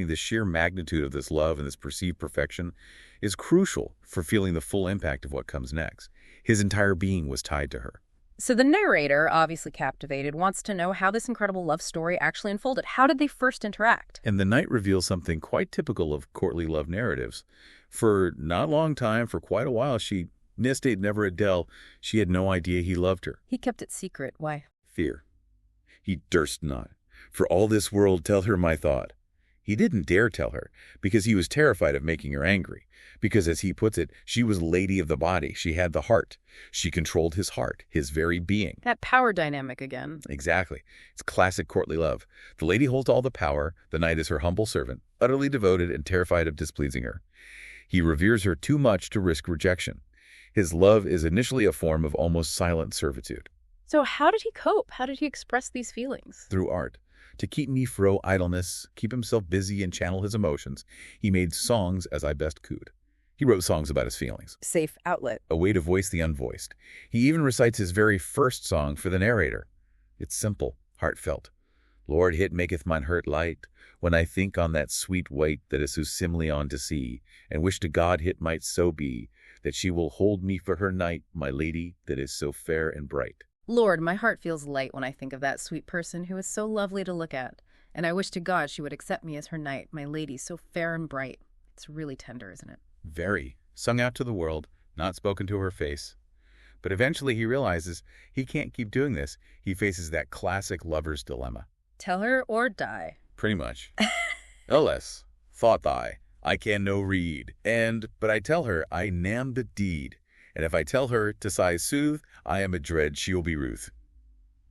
the sheer magnitude of this love and this perceived perfection is crucial for feeling the full impact of what comes next. His entire being was tied to her. So the narrator, obviously captivated, wants to know how this incredible love story actually unfolded. How did they first interact? And the knight reveals something quite typical of courtly love narratives. For not a long time, for quite a while, she nested never a dell. She had no idea he loved her. He kept it secret. Why? Fear. He durst not, for all this world, tell her my thought. He didn't dare tell her, because he was terrified of making her angry. Because, as he puts it, she was lady of the body. She had the heart. She controlled his heart, his very being. That power dynamic again. Exactly. It's classic courtly love. The lady holds all the power. The knight is her humble servant, utterly devoted and terrified of displeasing her. He reveres her too much to risk rejection. His love is initially a form of almost silent servitude. So how did he cope? How did he express these feelings? Through art. To keep me fro idleness, keep himself busy and channel his emotions, he made songs as I best could. He wrote songs about his feelings, Safe outlet. a way to voice the unvoiced. He even recites his very first song for the narrator. It's simple, heartfelt. Lord, hit maketh mine hurt light, when I think on that sweet wight that is so simly on to see, and wish to God hit might so be, that she will hold me for her knight, my lady that is so fair and bright. Lord, my heart feels light when I think of that sweet person who is so lovely to look at, and I wish to God she would accept me as her knight, my lady so fair and bright. It's really tender, isn't it? Very. Sung out to the world, not spoken to her face. But eventually he realizes he can't keep doing this. He faces that classic lover's dilemma. Tell her or die. Pretty much. Alas, thought I can no read. But I tell her I nam the deed. And if I tell her to sigh soothe, I am adread she'll be ruth.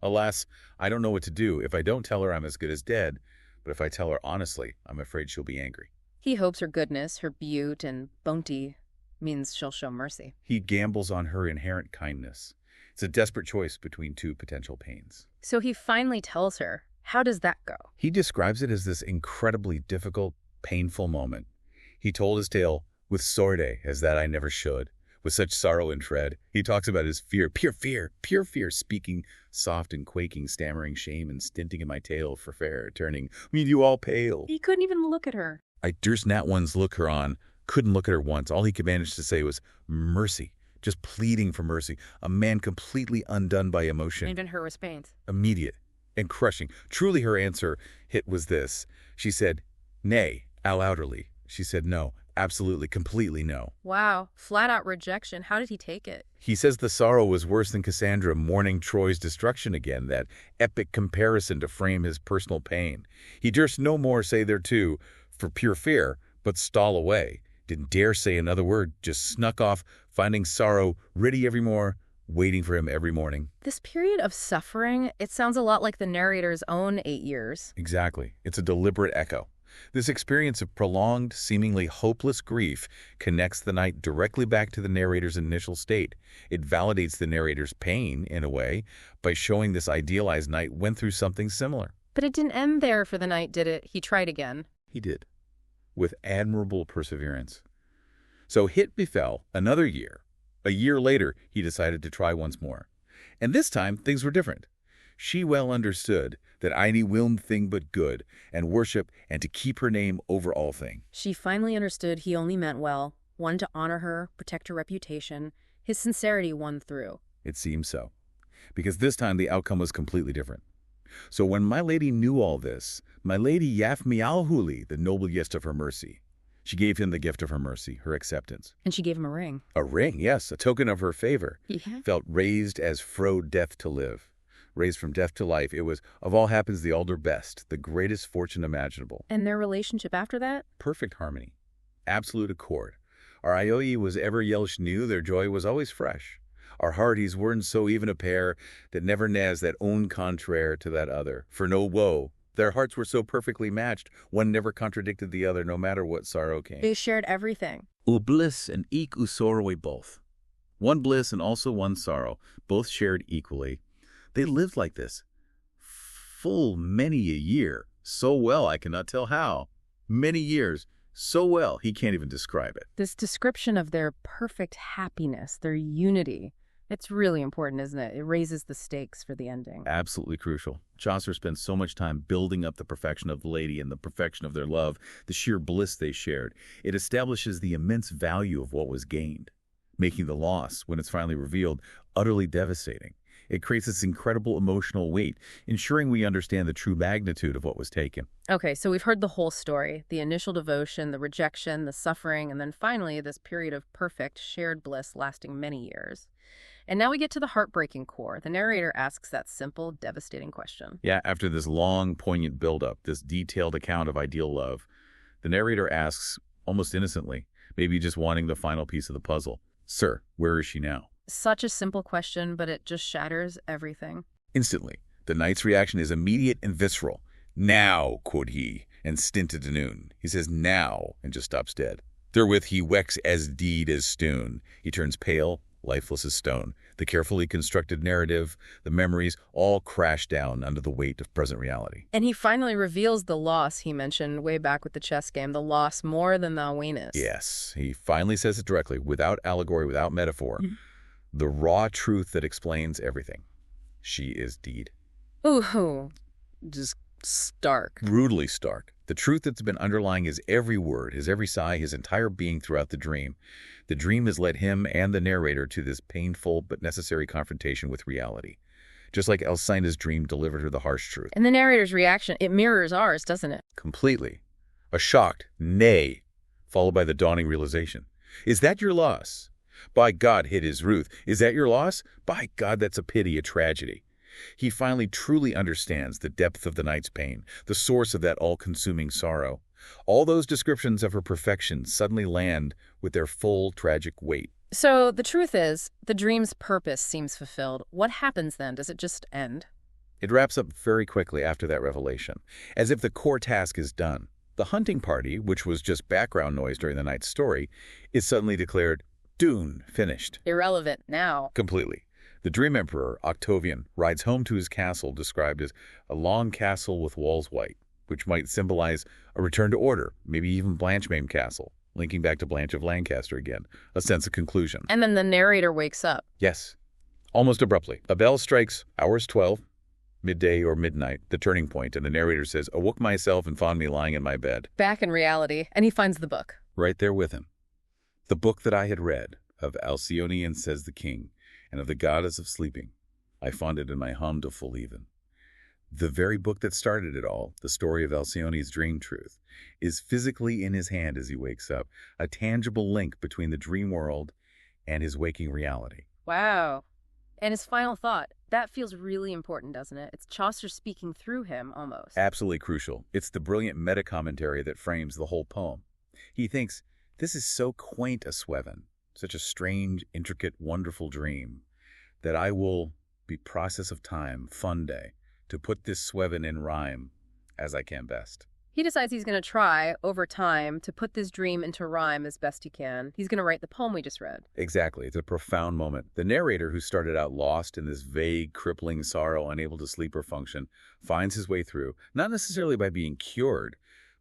Alas, I don't know what to do. If I don't tell her I'm as good as dead, but if I tell her honestly, I'm afraid she'll be angry. He hopes her goodness, her beauty and bounty means she'll show mercy. He gambles on her inherent kindness. It's a desperate choice between two potential pains. So he finally tells her. How does that go? He describes it as this incredibly difficult, painful moment. He told his tale with sorte as that I never should, with such sorrow in tread. He talks about his fear, pure fear, speaking soft and quaking, stammering shame and stinting in my tale for fair, turning me you all pale. He couldn't even look at her. I durst not once look her on, couldn't look at her once. All he could manage to say was mercy, just pleading for mercy. A man completely undone by emotion. Even her response. Immediate and crushing. Truly her answer hit was this. She said, nay, outerly. She said no, absolutely, completely no. Wow, flat out rejection. How did he take it? He says the sorrow was worse than Cassandra mourning Troy's destruction again, that epic comparison to frame his personal pain. He durst no more say thereto for pure fear, but stall away. Didn't dare say another word, just snuck off, finding sorrow ready evermore, waiting for him every morning. This period of suffering, it sounds a lot like the narrator's own 8 years. Exactly. It's a deliberate echo. This experience of prolonged, seemingly hopeless grief connects the knight directly back to the narrator's initial state. It validates the narrator's pain, in a way, by showing this idealized knight went through something similar. But it didn't end there for the knight, did it? He tried again. He did, with admirable perseverance. So hit befell another year. A year later, he decided to try once more. And this time, things were different. She well understood that I willed thing but good, and worship, and to keep her name over all thing. She finally understood he only meant well, wanted to honor her, protect her reputation. His sincerity won through. It seemed so, because this time the outcome was completely different. So when my lady knew all this, my lady yaf me alhuli, the noble gift of her mercy. She gave him the gift of her mercy, her acceptance. And she gave him a ring. A ring, yes, a token of her favor. Yeah. Felt raised as fro death to live. Raised from death to life. It was, of all happens, the alder best, the greatest fortune imaginable. And their relationship after that? Perfect harmony. Absolute accord. Our Ioi was ever Yelsh new, their joy was always fresh. Our hearties weren't so even a pair that never nas that own contraire to that other. For no woe, their hearts were so perfectly matched, one never contradicted the other, no matter what sorrow came. They shared everything. U bliss and eke u sorrow both. One bliss and also one sorrow, both shared equally. They lived like this, full many a year, so well I cannot tell how. Many years, so well he can't even describe it. This description of their perfect happiness, their unity, it's really important, isn't it? It raises the stakes for the ending. Absolutely crucial. Chaucer spends so much time building up the perfection of the lady and the perfection of their love, the sheer bliss they shared. It establishes the immense value of what was gained, making the loss, when it's finally revealed, utterly devastating. It creates this incredible emotional weight, ensuring we understand the true magnitude of what was taken. Okay, so we've heard the whole story, the initial devotion, the rejection, the suffering, and then finally this period of perfect shared bliss lasting many years. And now we get to the heartbreaking core. The narrator asks that simple, devastating question. Yeah, after this long, poignant buildup, this detailed account of ideal love, the narrator asks, almost innocently, maybe just wanting the final piece of the puzzle, "Sir, where is she now?" Such a simple question, but it just shatters everything. Instantly, the knight's reaction is immediate and visceral. "Now," quote he, and stinted to noon. He says now and just stops dead. Therewith he wecks as deed as stone. He turns pale, lifeless as stone. The carefully constructed narrative, the memories, all crash down under the weight of present reality. And he finally reveals the loss he mentioned way back with the chess game, the loss more than thou weenest. Yes, he finally says it directly, without allegory, without metaphor. The raw truth that explains everything. She is deed. Ooh, just stark. Brutally stark. The truth that's been underlying his every word, his every sigh, his entire being throughout the dream. The dream has led him and the narrator to this painful but necessary confrontation with reality. Just like Alcina's dream delivered her the harsh truth. And the narrator's reaction, it mirrors ours, doesn't it? Completely. A shocked nay, followed by the dawning realization. Is that your loss? By God, hit his Ruth. Is that your loss? By God, that's a pity, a tragedy. He finally truly understands the depth of the knight's pain, the source of that all-consuming sorrow. All those descriptions of her perfection suddenly land with their full tragic weight. So the truth is, the dream's purpose seems fulfilled. What happens then? Does it just end? It wraps up very quickly after that revelation, as if the core task is done. The hunting party, which was just background noise during the night's story, is suddenly declared done, finished. Irrelevant now. Completely. The Dream Emperor, Octavian, rides home to his castle described as a long castle with walls white, which might symbolize a return to order, maybe even Blanchemain Castle, linking back to Blanche of Lancaster again, a sense of conclusion. And then the narrator wakes up. Yes, almost abruptly. A bell strikes hours 12, midday or midnight, the turning point, and the narrator says, "Awoke myself and found me lying in my bed." Back in reality, and he finds the book. Right there with him. The book that I had read, of Alcyone and Says the King, and of the Goddess of Sleeping, I found it in my hum to full even. The very book that started it all, the story of Alcyone's dream truth, is physically in his hand as he wakes up, a tangible link between the dream world and his waking reality. Wow. And his final thought, that feels really important, doesn't it? It's Chaucer speaking through him, almost. Absolutely crucial. It's the brilliant meta-commentary that frames the whole poem. He thinks, this is so quaint a sweven, such a strange, intricate, wonderful dream, that I will be process of time, fun day, to put this sweven in rhyme as I can best. He decides he's going to try, over time, to put this dream into rhyme as best he can. He's going to write the poem we just read. Exactly. It's a profound moment. The narrator, who started out lost in this vague, crippling sorrow, unable to sleep or function, finds his way through, not necessarily by being cured,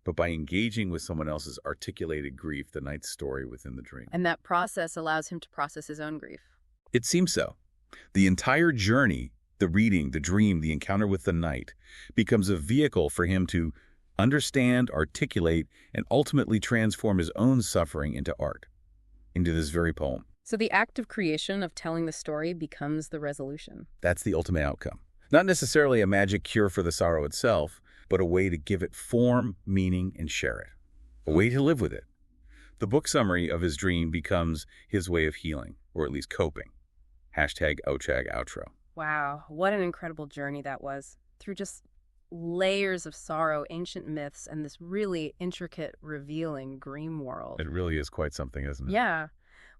but by engaging with someone else's articulated grief, the night's story within the dream. And that process allows him to process his own grief. It seems so. The entire journey, the reading, the dream, the encounter with the night, becomes a vehicle for him to understand, articulate, and ultimately transform his own suffering into art, into this very poem. So the act of creation, of telling the story, becomes the resolution. That's the ultimate outcome. Not necessarily a magic cure for the sorrow itself, but a way to give it form, meaning, and share it. A way to live with it. The book summary of his dream becomes his way of healing, or at least coping. #Ochag_outro. Wow, what an incredible journey that was. Through just layers of sorrow, ancient myths, and this really intricate, revealing dream world. It really is quite something, isn't it? Yeah.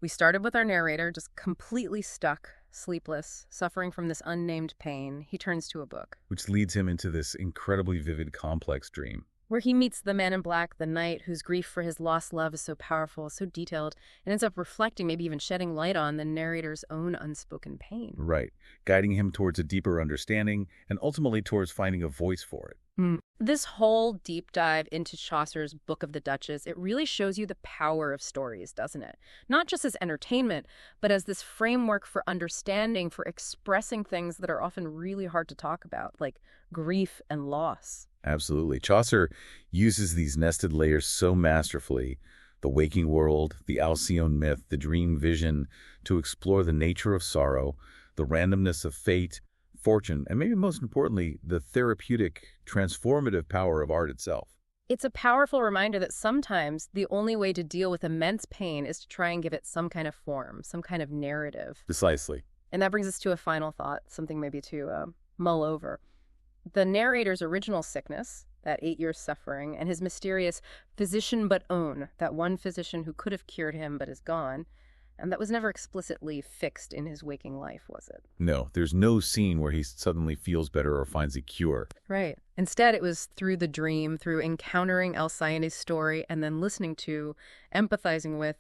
We started with our narrator, just completely stuck, sleepless, suffering from this unnamed pain. He turns to a book, Which leads him into this incredibly vivid, complex dream. where he meets the man in black, the knight, whose grief for his lost love is so powerful, so detailed, and ends up reflecting, maybe even shedding light on the narrator's own unspoken pain. Right. Guiding him towards a deeper understanding and ultimately towards finding a voice for it. This whole deep dive into Chaucer's Book of the Duchess, it really shows you the power of stories, doesn't it? Not just as entertainment, but as this framework for understanding, for expressing things that are often really hard to talk about, like grief and loss. Absolutely. Chaucer uses these nested layers so masterfully, the waking world, the Alcyone myth, the dream vision, to explore the nature of sorrow, the randomness of fate, fortune, and maybe most importantly, the therapeutic, transformative power of art itself. It's a powerful reminder that sometimes the only way to deal with immense pain is to try and give it some kind of form, some kind of narrative. Precisely. And that brings us to a final thought, something maybe to mull over. The narrator's original sickness, that 8 years suffering, and his mysterious physician but own, that one physician who could have cured him but is gone, and that was never explicitly fixed in his waking life, was it? No, there's no scene where he suddenly feels better or finds a cure. Right. Instead, it was through the dream, through encountering Alcyone's story and then listening to, empathizing with,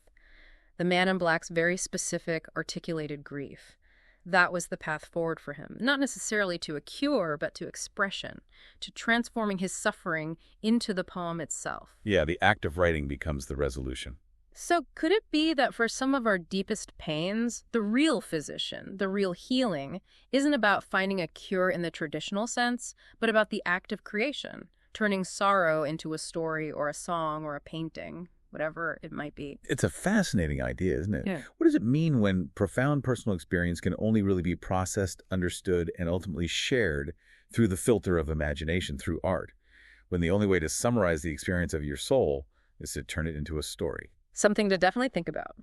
the man in black's very specific, articulated grief. That was the path forward for him, not necessarily to a cure, but to expression, to transforming his suffering into the poem itself. Yeah, the act of writing becomes the resolution. So could it be that for some of our deepest pains, the real physician, the real healing, isn't about finding a cure in the traditional sense, but about the act of creation, turning sorrow into a story or a song or a painting, whatever it might be? It's a fascinating idea, isn't it? Yeah. What does it mean when profound personal experience can only really be processed, understood, and ultimately shared through the filter of imagination, through art, when the only way to summarize the experience of your soul is to turn it into a story? Something to definitely think about.